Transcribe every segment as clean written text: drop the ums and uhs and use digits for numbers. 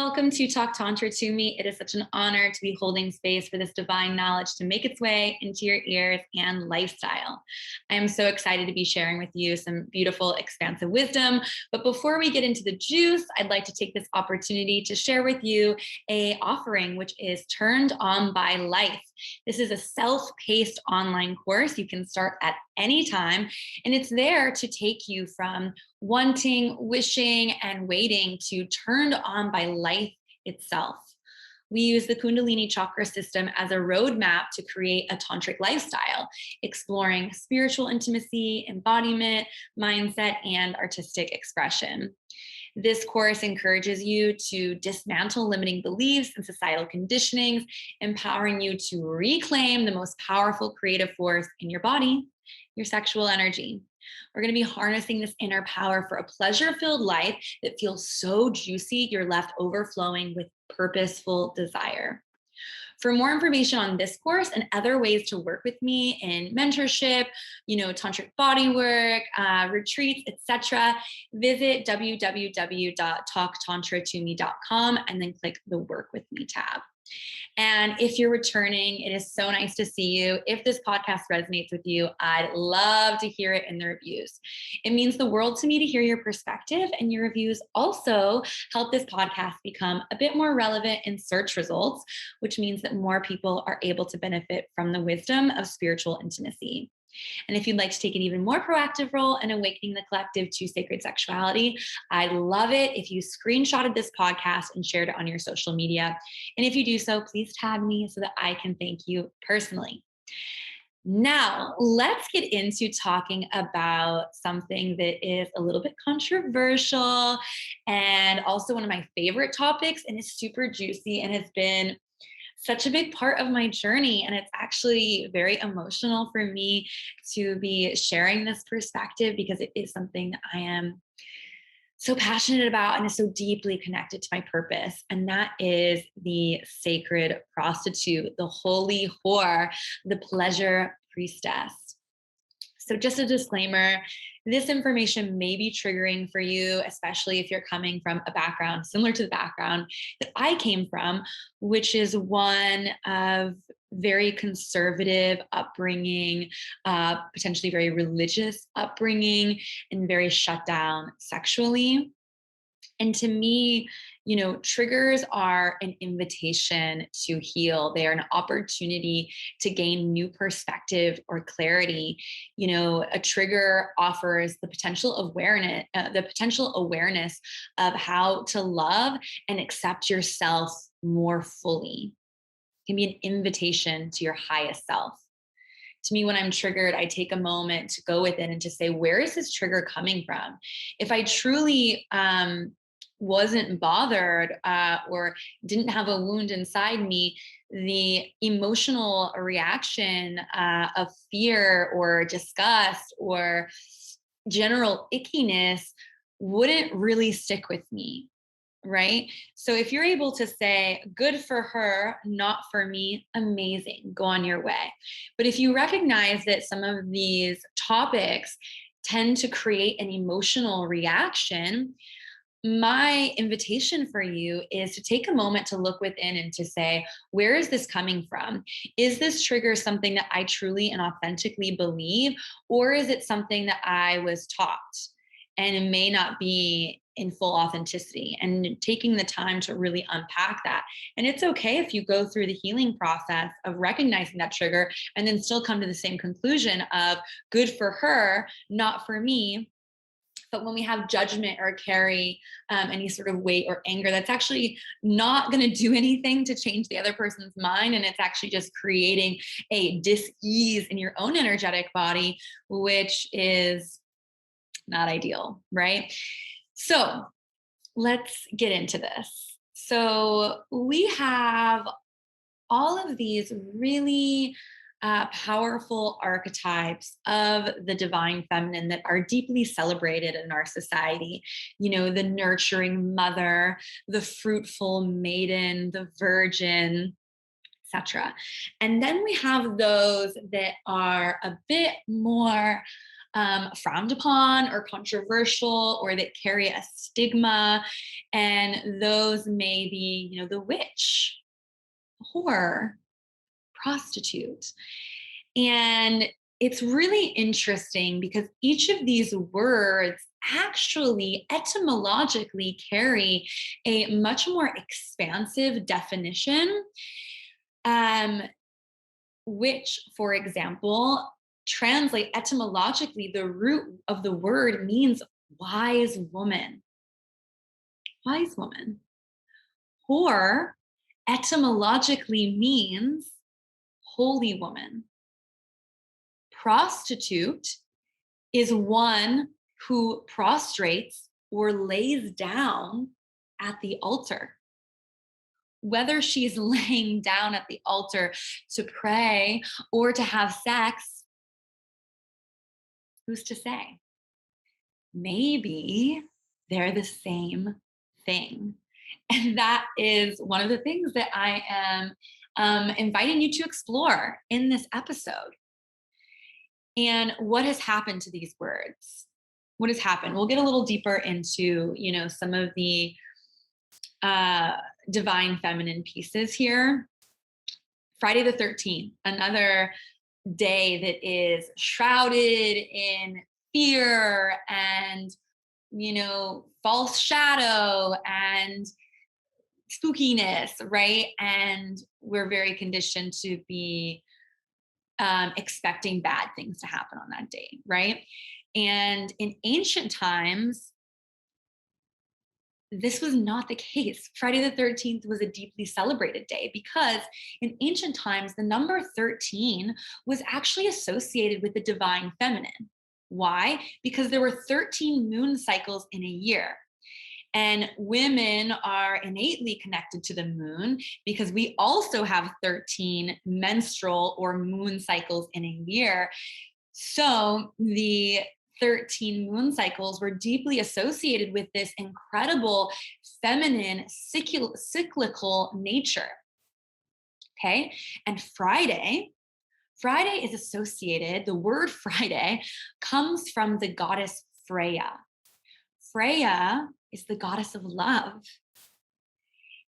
Welcome to Talk Tantra to Me. It is such an honor to be holding space for this divine knowledge to make its way into your ears and lifestyle. I am so excited to be sharing with you some beautiful, expansive wisdom. But before we get into the juice, I'd like to take this opportunity to share with you an offering, which is Turned On by Life. This is a self-paced online course you can start at any time, and it's there to take you from wanting, wishing, and waiting to turned on by life itself. We use the Kundalini chakra system as a roadmap to create a tantric lifestyle, exploring spiritual intimacy, embodiment, mindset, and artistic expression. This course encourages you to dismantle limiting beliefs and societal conditionings, empowering you to reclaim the most powerful creative force in your body, your sexual energy. We're going to be harnessing this inner power for a pleasure-filled life that feels so juicy, you're left overflowing with purposeful desire. For more information on this course and other ways to work with me in mentorship, tantric bodywork, retreats, etc., visit www.talktantratome.com and then click the Work With Me tab. And if you're returning, it is so nice to see you. If this podcast resonates with you, I'd love to hear it in the reviews. It means the world to me to hear your perspective, and your reviews also help this podcast become a bit more relevant in search results, which means that more people are able to benefit from the wisdom of spiritual intimacy. And if you'd like to take an even more proactive role in awakening the collective to sacred sexuality, I'd love it if you screenshotted this podcast and shared it on your social media. And if you do so, please tag me so that I can thank you personally. Now, let's get into talking about something that is a little bit controversial and also one of my favorite topics, and is super juicy and has been such a big part of my journey. And it's actually very emotional for me to be sharing this perspective because it is something that I am so passionate about and is so deeply connected to my purpose. And that is the sacred prostitute, the holy whore, the pleasure priestess. So just a disclaimer, this information may be triggering for you, especially if you're coming from a background similar to the background that I came from, which is one of very conservative upbringing, potentially very religious upbringing, and very shut down sexually. And to me, triggers are an invitation to heal. They are an opportunity to gain new perspective or clarity. A trigger offers the potential awareness of how to love and accept yourself more fully. It can be an invitation to your highest self. To me, when I'm triggered, I take a moment to go within and to say, where is this trigger coming from? If I truly wasn't bothered or didn't have a wound inside me, the emotional reaction of fear or disgust or general ickiness wouldn't really stick with me, right? So if you're able to say, good for her, not for me, amazing, go on your way. But if you recognize that some of these topics tend to create an emotional reaction, my invitation for you is to take a moment to look within and to say, where is this coming from? Is this trigger something that I truly and authentically believe, or is it something that I was taught and it may not be in full authenticity? And taking the time to really unpack that. And it's okay if you go through the healing process of recognizing that trigger and then still come to the same conclusion of good for her, not for me. But when we have judgment or carry any sort of weight or anger, that's actually not going to do anything to change the other person's mind. And it's actually just creating a dis-ease in your own energetic body, which is not ideal, right? So let's get into this. So we have all of these really powerful archetypes of the divine feminine that are deeply celebrated in our society. The nurturing mother, the fruitful maiden, the virgin, etc. And then we have those that are a bit more frowned upon or controversial, or that carry a stigma. And those may be, the witch, whore, prostitute. And it's really interesting because each of these words actually etymologically carry a much more expansive definition, which, for example, translate etymologically, the root of the word means wise woman. Wise woman. Whore etymologically means holy woman. Prostitute is one who prostrates or lays down at the altar. Whether she's laying down at the altar to pray or to have sex, who's to say? Maybe they're the same thing. And that is one of the things that I am inviting you to explore in this episode. And what has happened to these words? What has happened? We'll get a little deeper into, some of the divine feminine pieces here. Friday the 13th, another day that is shrouded in fear and, false shadow and spookiness, right? And we're very conditioned to be expecting bad things to happen on that day, right? And in ancient times, this was not the case. Friday the 13th was a deeply celebrated day because in ancient times, the number 13 was actually associated with the divine feminine. Why? Because there were 13 moon cycles in a year. And women are innately connected to the moon because we also have 13 menstrual or moon cycles in a year. So the 13 moon cycles were deeply associated with this incredible feminine cyclical nature. Okay. And Friday is associated, the word Friday comes from the goddess Freya. Freya is the goddess of love.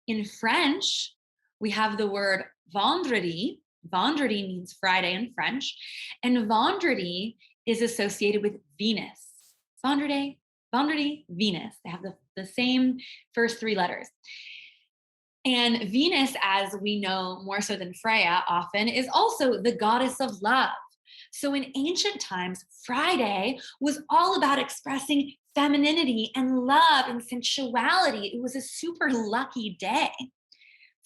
In French, we have the word vendredi. Vendredi means Friday in French. And vendredi is associated with Venus. Vendredi, Venus. They have the same first three letters. And Venus, as we know more so than Freya often, is also the goddess of love. So in ancient times, Friday was all about expressing femininity and love and sensuality. It was a super lucky day.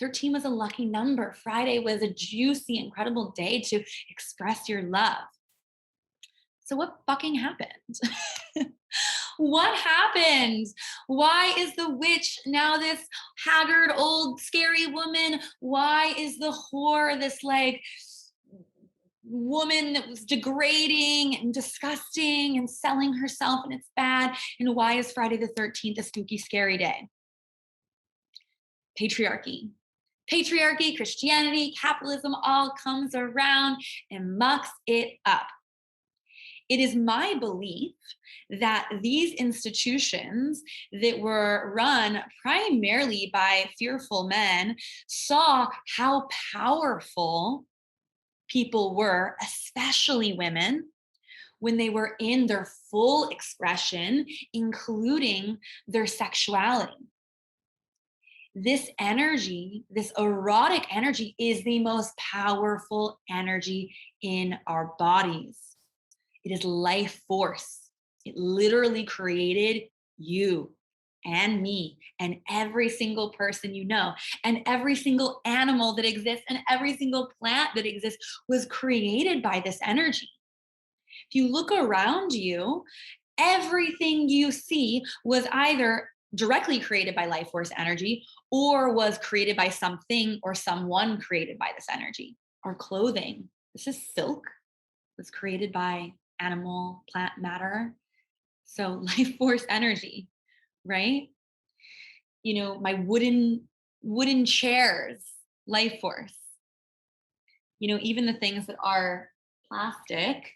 13 was a lucky number. Friday was a juicy, incredible day to express your love. So what fucking happened? What happened? Why is the witch now this haggard, old, scary woman? Why is the whore this woman that was degrading and disgusting and selling herself and it's bad? And why is Friday the 13th a spooky, scary day? Patriarchy. Patriarchy, Christianity, capitalism all comes around and mucks it up. It is my belief that these institutions that were run primarily by fearful men saw how powerful people were, especially women, when they were in their full expression, including their sexuality. This energy, this erotic energy, is the most powerful energy in our bodies. It is life force. It literally created you and me and every single person you know, and every single animal that exists and every single plant that exists was created by this energy. If you look around you, everything you see was either directly created by life force energy or was created by something or someone created by this energy. Our clothing, this is silk, was created by animal, plant matter. So life force energy, right? My wooden chairs, life force. Even the things that are plastic,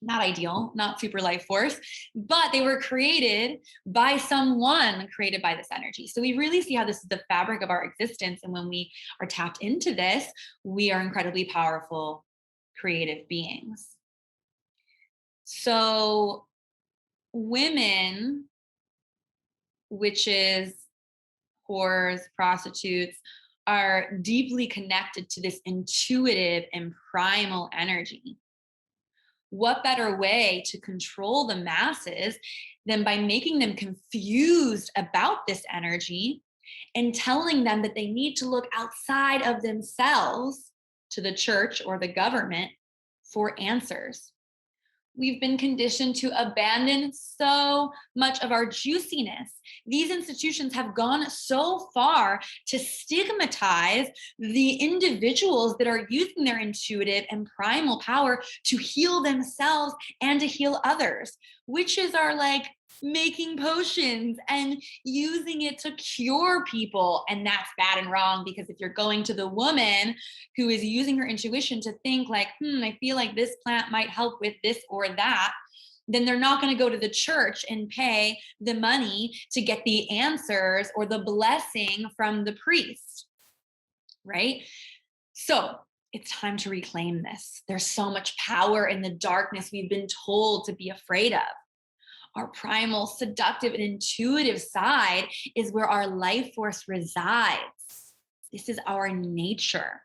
Not ideal, not super life force, but they were created by someone created by this energy. So we really see how this is the fabric of our existence. And when we are tapped into this, we are incredibly powerful, creative beings. So women, witches, whores, prostitutes, are deeply connected to this intuitive and primal energy. What better way to control the masses than by making them confused about this energy and telling them that they need to look outside of themselves to the church or the government for answers? We've been conditioned to abandon so much of our juiciness. These institutions have gone so far to stigmatize the individuals that are using their intuitive and primal power to heal themselves and to heal others. Witches are like making potions and using it to cure people. And that's bad and wrong, because if you're going to the woman who is using her intuition to think like, I feel like this plant might help with this or that, then they're not going to go to the church and pay the money to get the answers or the blessing from the priest, right? So it's time to reclaim this. There's so much power in the darkness we've been told to be afraid of. Our primal, seductive, and intuitive side is where our life force resides. This is our nature.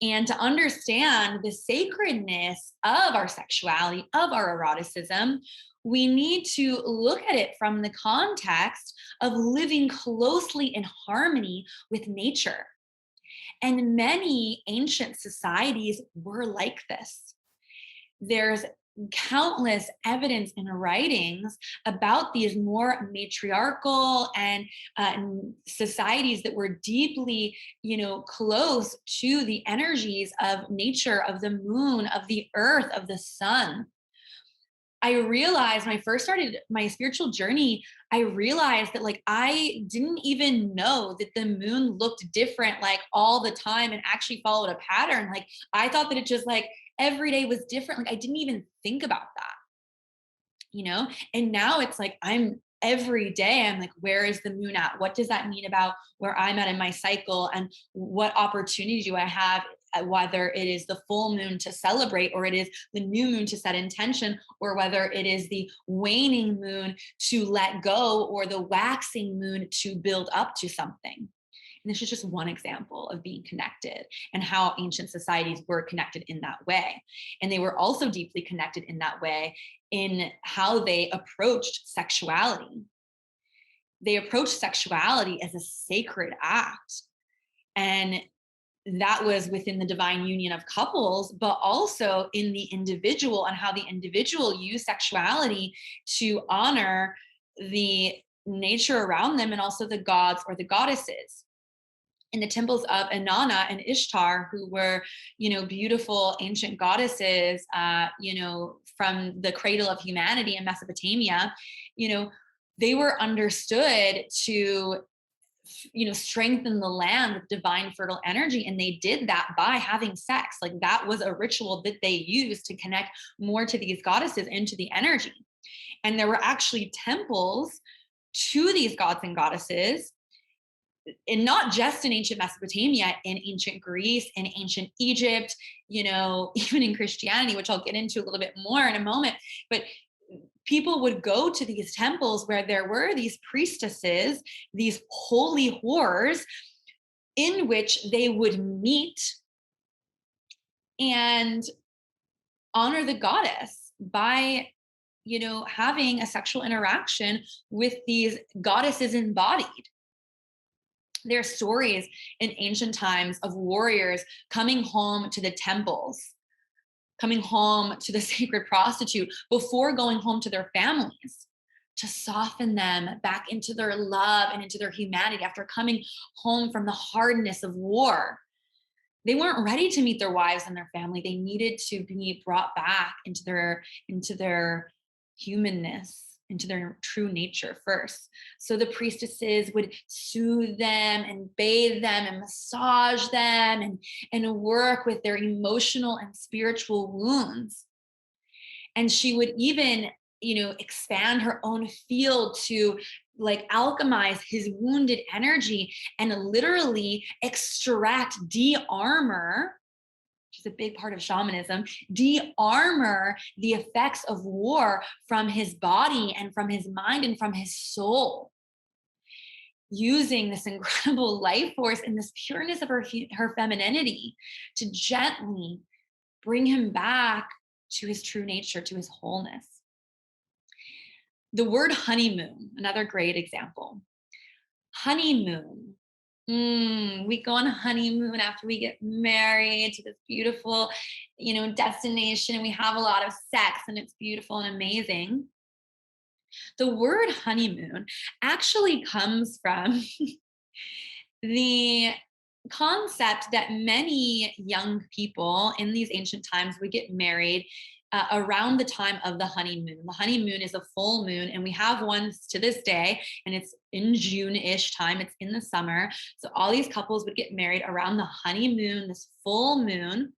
And to understand the sacredness of our sexuality, of our eroticism, we need to look at it from the context of living closely in harmony with nature. And many ancient societies were like this. There's countless evidence in writings about these more matriarchal and societies that were deeply, close to the energies of nature, of the moon, of the earth, of the sun. I realized when I first started my spiritual journey, I realized that like I didn't even know that the moon looked different like all the time and actually followed a pattern. Like I thought that it just like every day was different. Like I didn't even think about that, and now it's like every day I'm like, where is the moon at? What does that mean about where I'm at in my cycle? And what opportunity do I have, whether it is the full moon to celebrate, or it is the new moon to set intention, or whether it is the waning moon to let go, or the waxing moon to build up to something. And this is just one example of being connected and how ancient societies were connected in that way. And they were also deeply connected in that way in how they approached sexuality. They approached sexuality as a sacred act. And that was within the divine union of couples, but also in the individual, and how the individual used sexuality to honor the nature around them and also the gods or the goddesses. In the temples of Inanna and Ishtar, who were, beautiful ancient goddesses, from the cradle of humanity in Mesopotamia, they were understood to, strengthen the land with divine fertile energy. And they did that by having sex. Like that was a ritual that they used to connect more to these goddesses and to the energy. And there were actually temples to these gods and goddesses, and not just in ancient Mesopotamia, in ancient Greece, in ancient Egypt, even in Christianity, which I'll get into a little bit more in a moment. But people would go to these temples where there were these priestesses, these holy whores, in which they would meet and honor the goddess by, having a sexual interaction with these goddesses embodied. There are stories in ancient times of warriors coming home to the temples, coming home to the sacred prostitute before going home to their families, to soften them back into their love and into their humanity after coming home from the hardness of war. They weren't ready to meet their wives and their family. They needed to be brought back into their humanness, into their true nature first. So the priestesses would soothe them and bathe them and massage them and work with their emotional and spiritual wounds. And she would even, expand her own field to like alchemize his wounded energy and literally extract, de-armor, which is a big part of shamanism, de-armor the effects of war from his body and from his mind and from his soul, using this incredible life force and this pureness of her femininity to gently bring him back to his true nature, to his wholeness. The word honeymoon, another great example. Honeymoon. We go on a honeymoon after we get married to this beautiful, destination, and we have a lot of sex, and it's beautiful and amazing. The word honeymoon actually comes from the concept that many young people in these ancient times would get married around the time of the honeymoon. The honeymoon is a full moon, and we have ones to this day, and it's in June-ish time. It's in the summer. So all these couples would get married around the honeymoon, this full moon.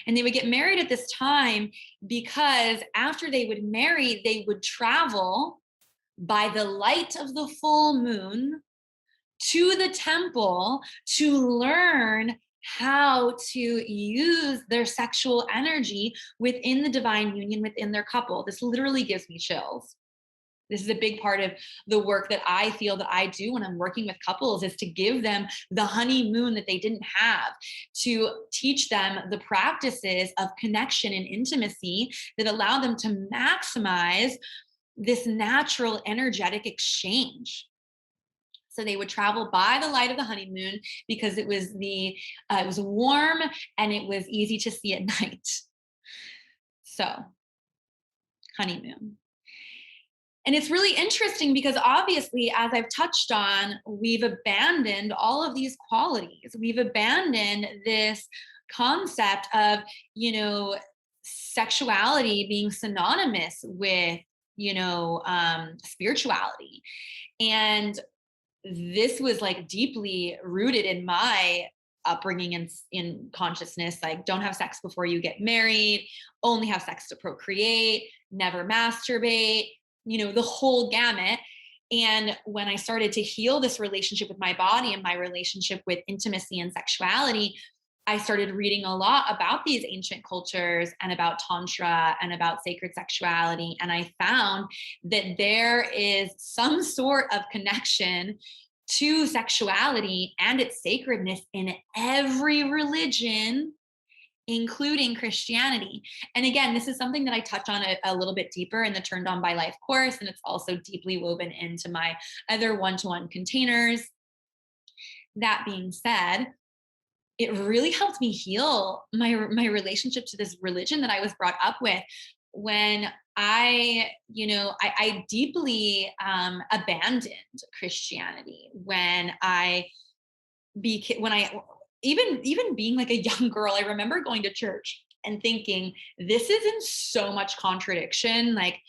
And they would get married at this time because after they would marry, they would travel by the light of the full moon to the temple to learn how to use their sexual energy within the divine union within their couple. This literally gives me chills. This is a big part of the work that I feel that I do when I'm working with couples, is to give them the honeymoon that they didn't have, to teach them the practices of connection and intimacy that allow them to maximize this natural energetic exchange. So they would travel by the light of the honeymoon because it was warm and it was easy to see at night. So, honeymoon. And it's really interesting because obviously, as I've touched on, we've abandoned all of these qualities. We've abandoned this concept of, sexuality being synonymous with, spirituality. And this was like deeply rooted in my upbringing in consciousness. Like, don't have sex before you get married, only have sex to procreate, never masturbate, the whole gamut. And when I started to heal this relationship with my body and my relationship with intimacy and sexuality, I started reading a lot about these ancient cultures and about Tantra and about sacred sexuality. And I found that there is some sort of connection to sexuality and its sacredness in every religion, including Christianity. And again, this is something that I touch on a little bit deeper in the Turned On by Life course. And it's also deeply woven into my other one-to-one containers. That being said, it really helped me heal my relationship to this religion that I was brought up with, when I deeply abandoned Christianity when even being like a young girl. I remember going to church and thinking, this is in so much contradiction. Like,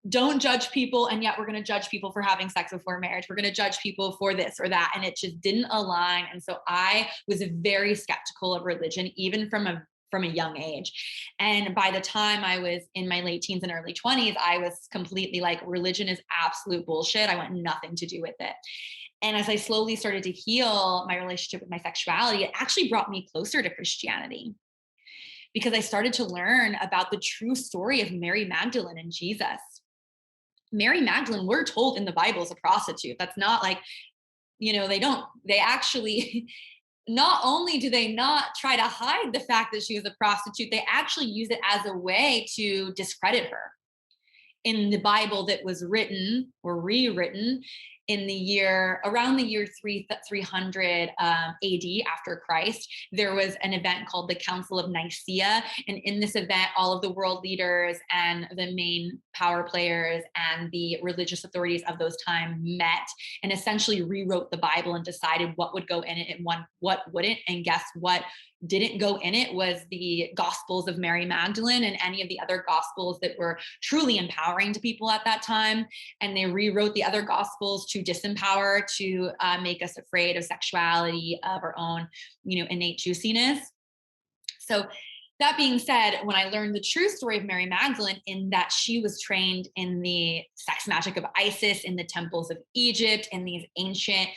don't judge people, and yet we're going to judge people for having sex before marriage. We're going to judge people for this or that. And it just didn't align. And so I was very skeptical of religion, even from a young age. And by the time I was in my late teens and early 20s, I was completely like, religion is absolute bullshit. I want nothing to do with it. And as I slowly started to heal my relationship with my sexuality, it actually brought me closer to Christianity, because I started to learn about the true story of Mary Magdalene and Jesus. Mary Magdalene, we're told in the Bible, is a prostitute. That's not like, they actually, not only do they not try to hide the fact that she was a prostitute, they actually use it as a way to discredit her. In the Bible that was written or rewritten around the year 300 AD after Christ, there was an event called the Council of Nicaea. And in this event, all of the world leaders and the main power players and the religious authorities of those times met and essentially rewrote the Bible and decided what would go in it and what wouldn't. And guess what didn't go in it was the Gospels of Mary Magdalene and any of the other Gospels that were truly empowering to people at that time. And they rewrote the other Gospels to disempower, to make us afraid of sexuality, of our own, innate juiciness. So that being said, when I learned the true story of Mary Magdalene, in that she was trained in the sex magic of Isis, in the temples of Egypt, in these ancient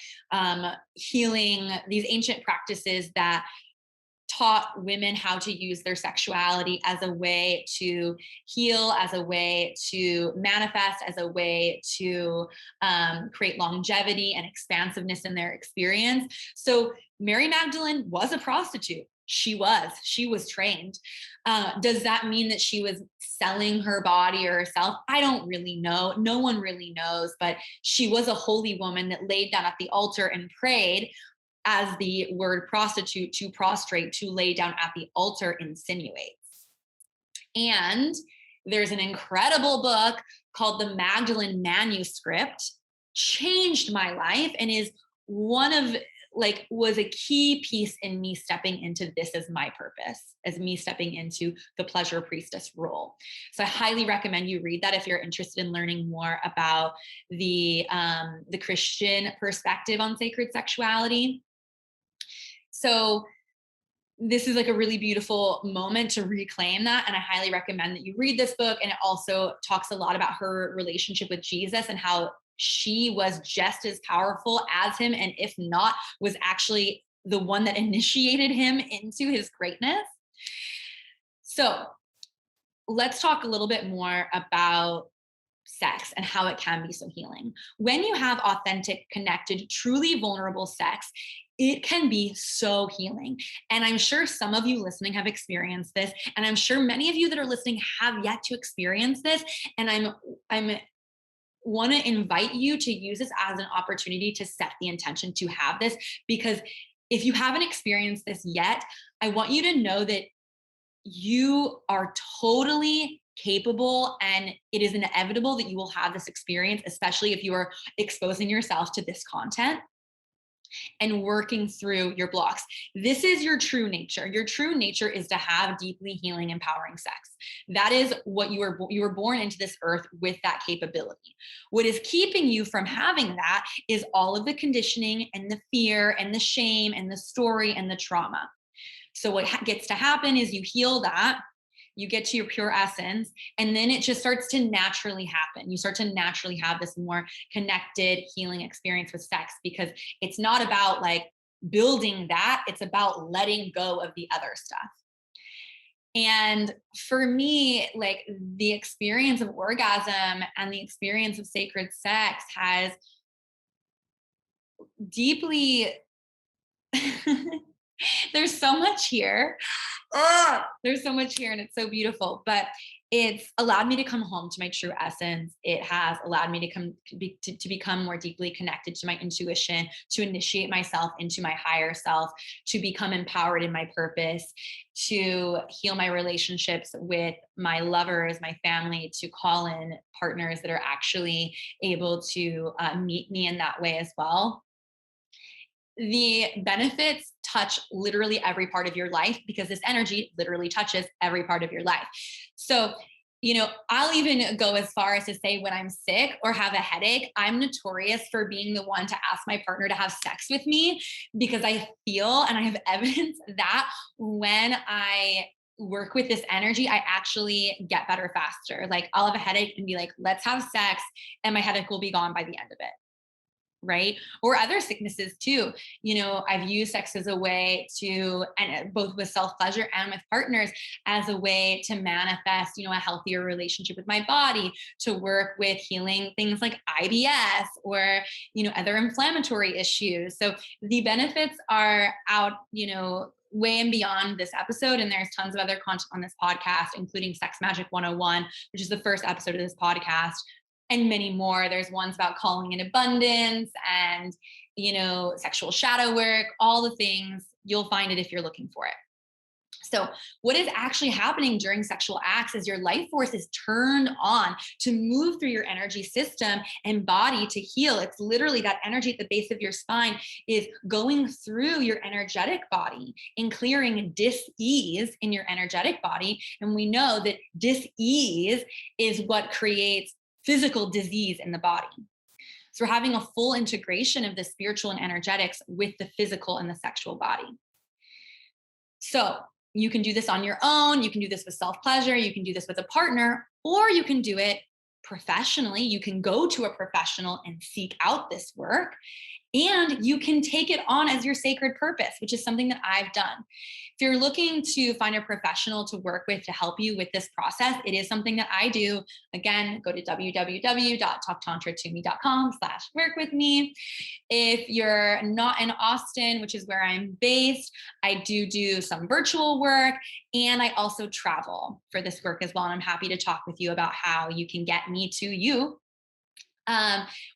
healing, these ancient practices that taught women how to use their sexuality as a way to heal, as a way to manifest, as a way to create longevity and expansiveness in their experience. So Mary Magdalene was a prostitute. She was trained. Does that mean that she was selling her body or herself? I don't really know. No one really knows, but she was a holy woman that laid down at the altar and prayed, as the word prostitute, to prostrate, to lay down at the altar, insinuates. And there's an incredible book called The Magdalene Manuscript, changed my life, and is one of, like, was a key piece in me stepping into this as my purpose, as me stepping into the pleasure priestess role. So I highly recommend you read that if you're interested in learning more about the Christian perspective on sacred sexuality. So this is like a really beautiful moment to reclaim that. And I highly recommend that you read this book. And it also talks a lot about her relationship with Jesus and how she was just as powerful as him, and if not, was actually the one that initiated him into his greatness. So let's talk a little bit more about sex and how it can be so healing. When you have authentic, connected, truly vulnerable sex, it can be so healing. And I'm sure some of you listening have experienced this, and I'm sure many of you that are listening have yet to experience this. And I'm want to invite you to use this as an opportunity to set the intention to have this, because if you haven't experienced this yet, I want you to know that you are totally capable, and it is inevitable that you will have this experience, especially if you are exposing yourself to this content and working through your blocks. This is your true nature. Your true nature is to have deeply healing, empowering sex. That is what you were born into this earth with, that capability. What is keeping you from having that is all of the conditioning and the fear and the shame and the story and the trauma. So what gets to happen is you heal that, you get to your pure essence, and then it just starts to naturally happen. You start to naturally have this more connected, healing experience with sex, because it's not about like building that, it's about letting go of the other stuff. And for me, like, the experience of orgasm and the experience of sacred sex has deeply there's so much here. There's so much here, and it's so beautiful. But it's allowed me to come home to my true essence. It has allowed me to become more deeply connected to my intuition, to initiate myself into my higher self, to become empowered in my purpose, to heal my relationships with my lovers, my family, to call in partners that are actually able to meet me in that way as well. The benefits touch literally every part of your life, because this energy literally touches every part of your life. So, I'll even go as far as to say, when I'm sick or have a headache, I'm notorious for being the one to ask my partner to have sex with me, because I feel, and I have evidence that when I work with this energy, I actually get better faster. Like, I'll have a headache and be like, let's have sex, and my headache will be gone by the end of it. Right? Or other sicknesses too. I've used sex as a way to, and both with self-pleasure and with partners, as a way to manifest, a healthier relationship with my body, to work with healing things like IBS or, other inflammatory issues. So the benefits are out, way and beyond this episode. And there's tons of other content on this podcast, including Sex Magic 101, which is the first episode of this podcast, and many more. There's ones about calling in abundance and, sexual shadow work, all the things. You'll find it if you're looking for it. So what is actually happening during sexual acts is your life force is turned on to move through your energy system and body to heal. It's literally that energy at the base of your spine is going through your energetic body and clearing dis-ease in your energetic body. And we know that dis-ease is what creates physical disease in the body. So we're having a full integration of the spiritual and energetics with the physical and the sexual body. So You can do this on your own. You can do this with self-pleasure. You can do this with a partner, or you can do it professionally. You can go to a professional and seek out this work, and you can take it on as your sacred purpose, which is something that I've done. If you're looking to find a professional to work with to help you with this process, it is something that I do. Again, go to www.talktantra2me.com/work with me. If you're not in Austin, which is where I'm based, I do some virtual work, and I also travel for this work as well. And I'm happy to talk with you about how you can get me to you.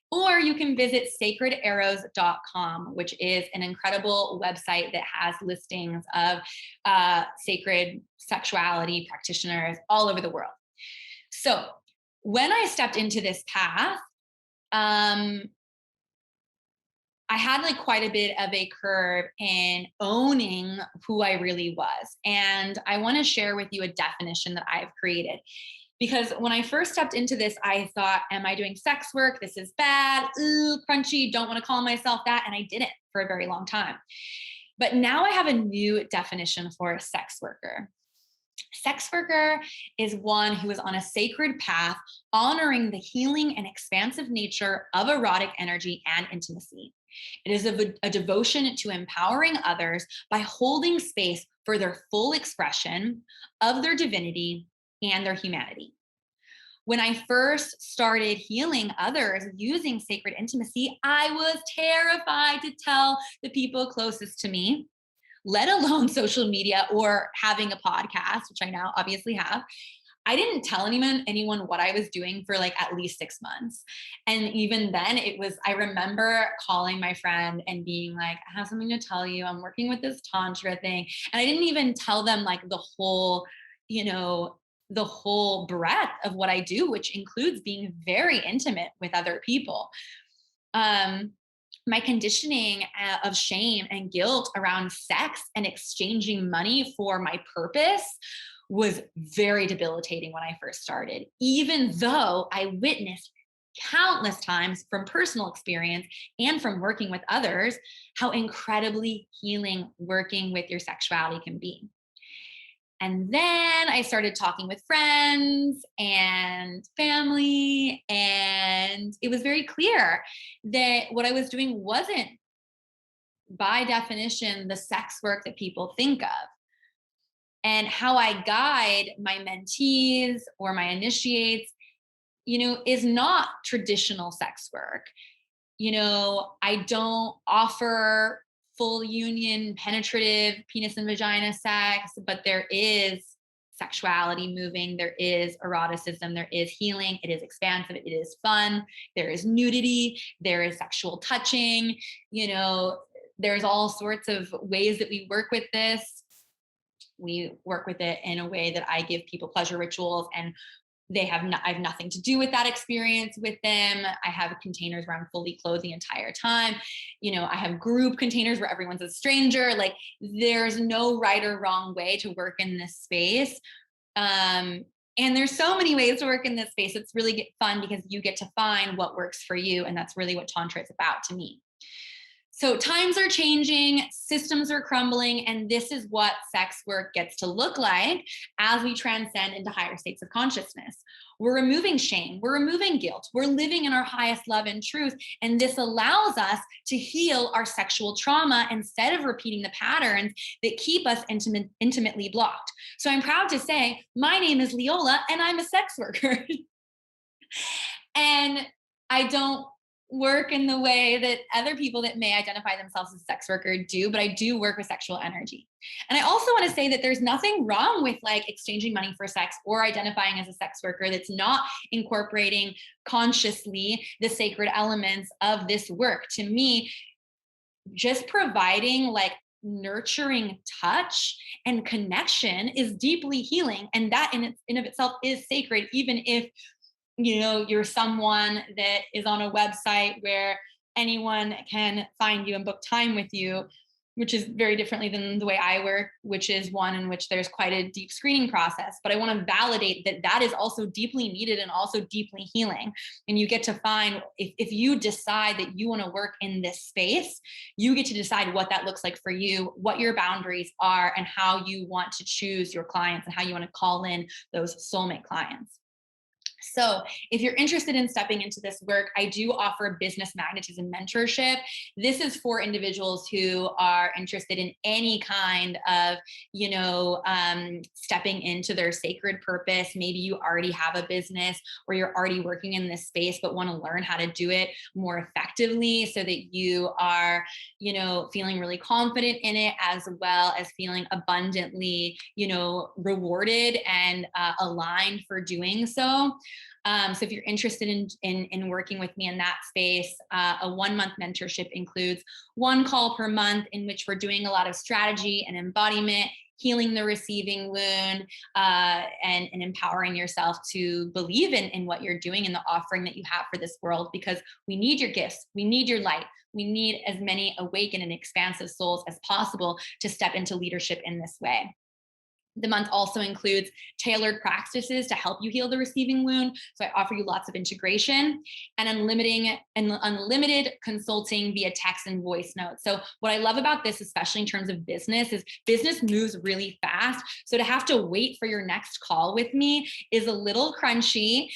Or you can visit sacredarrows.com, which is an incredible website that has listings of sacred sexuality practitioners all over the world. So when I stepped into this path, I had like quite a bit of a curve in owning who I really was. And I want to share with you a definition that I've created. Because when I first stepped into this, I thought, am I doing sex work? This is bad. Ooh, crunchy. Don't want to call myself that. And I didn't for a very long time. But now I have a new definition for a sex worker. Sex worker is one who is on a sacred path, honoring the healing and expansive nature of erotic energy and intimacy. It is a devotion to empowering others by holding space for their full expression of their divinity and their humanity. When I first started healing others using sacred intimacy, I was terrified to tell the people closest to me, let alone social media or having a podcast, which I now obviously have. I didn't tell anyone what I was doing for like at least 6 months. And even then I remember calling my friend and being like, I have something to tell you. I'm working with this Tantra thing. And I didn't even tell them like the whole breadth of what I do, which includes being very intimate with other people. My conditioning of shame and guilt around sex and exchanging money for my purpose was very debilitating when I first started, even though I witnessed countless times from personal experience and from working with others, how incredibly healing working with your sexuality can be. And then I started talking with friends and family, and it was very clear that what I was doing wasn't, by definition, the sex work that people think of. And how I guide my mentees or my initiates, is not traditional sex work. I don't offer full union, penetrative penis and vagina sex, but there is sexuality moving, there is eroticism, there is healing, it is expansive, it is fun, there is nudity, there is sexual touching, there's all sorts of ways that we work with this. We work with it in a way that I give people pleasure rituals, and I have nothing to do with that experience with them. I have containers where I'm fully clothed the entire time. I have group containers where everyone's a stranger. Like, there's no right or wrong way to work in this space. And there's so many ways to work in this space. It's really fun because you get to find what works for you. And that's really what Tantra is about to me. So times are changing, systems are crumbling, and this is what sex work gets to look like as we transcend into higher states of consciousness. We're removing shame, we're removing guilt, we're living in our highest love and truth, and this allows us to heal our sexual trauma instead of repeating the patterns that keep us intimately blocked. So I'm proud to say, my name is Leola, and I'm a sex worker. And I don't work in the way that other people that may identify themselves as sex worker do, but I do work with sexual energy. And I also want to say that there's nothing wrong with like exchanging money for sex or identifying as a sex worker that's not incorporating consciously the sacred elements of this work. To me, just providing like nurturing touch and connection is deeply healing, and that in of itself is sacred, even if you're someone that is on a website where anyone can find you and book time with you. which is very differently than the way I work, which is one in which there's quite a deep screening process. But I want to validate that that is also deeply needed and also deeply healing. And you get to find, if you decide that you want to work in this space, you get to decide what that looks like for you, what your boundaries are, and how you want to choose your clients and how you want to call in those soulmate clients. So if you're interested in stepping into this work, I do offer business magnetism mentorship. This is for individuals who are interested in any kind of, stepping into their sacred purpose. Maybe you already have a business or you're already working in this space, but want to learn how to do it more effectively so that you are, feeling really confident in it, as well as feeling abundantly, rewarded and aligned for doing so. So if you're interested in working with me in that space, a 1-month mentorship includes 1 call per month in which we're doing a lot of strategy and embodiment, healing the receiving wound, and empowering yourself to believe in what you're doing and the offering that you have for this world, because we need your gifts. We need your light. We need as many awakened and expansive souls as possible to step into leadership in this way. The month also includes tailored practices to help you heal the receiving wound. So I offer you lots of integration and unlimited consulting via text and voice notes. So what I love about this, especially in terms of business, is business moves really fast. So to have to wait for your next call with me is a little crunchy.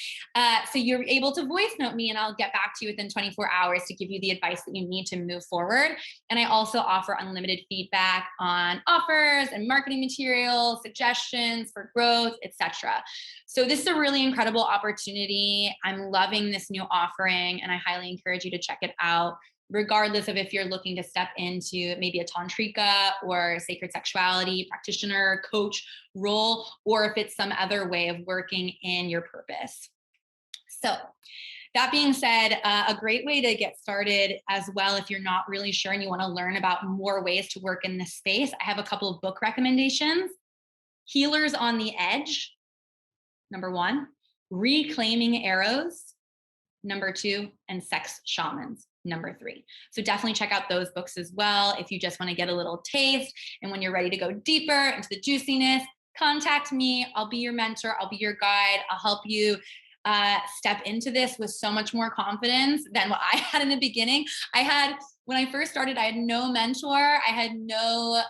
So you're able to voice note me and I'll get back to you within 24 hours to give you the advice that you need to move forward. And I also offer unlimited feedback on offers and marketing materials, suggestions for growth, etc. So this is a really incredible opportunity. I'm loving this new offering and I highly encourage you to check it out, regardless of if you're looking to step into maybe a tantrika or sacred sexuality practitioner, coach role, or if it's some other way of working in your purpose. So that being said, a great way to get started as well, if you're not really sure and you want to learn about more ways to work in this space, I have a couple of book recommendations. Healers on the Edge, number 1, Reclaiming Arrows, number 2, and Sex Shamans, number 3. So definitely check out those books as well if you just want to get a little taste. And when you're ready to go deeper into the juiciness, contact me. I'll be your mentor. I'll be your guide. I'll help you step into this with so much more confidence than what I had in the beginning. When I first started, I had no mentor. I had no,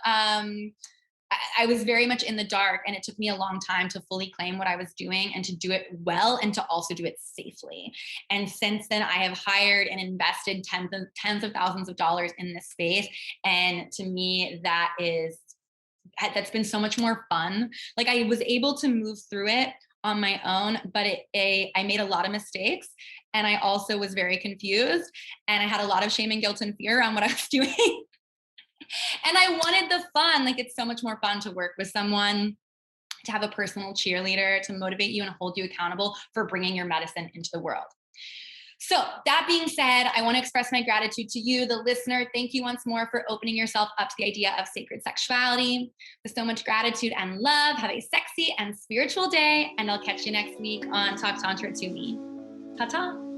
I was very much in the dark, and it took me a long time to fully claim what I was doing and to do it well and to also do it safely. And since then, I have hired and invested tens of thousands of dollars in this space. And to me, that's been so much more fun. Like, I was able to move through it on my own, but I made a lot of mistakes, and I also was very confused, and I had a lot of shame and guilt and fear around what I was doing. And I wanted the fun. Like, it's so much more fun to work with someone, to have a personal cheerleader to motivate you and hold you accountable for bringing your medicine into the world. So that being said, I want to express my gratitude to you, the listener. Thank you once more for opening yourself up to the idea of sacred sexuality. With so much gratitude and love, have a sexy and spiritual day, and I'll catch you next week on Talk Tantra to Me. Ta-ta.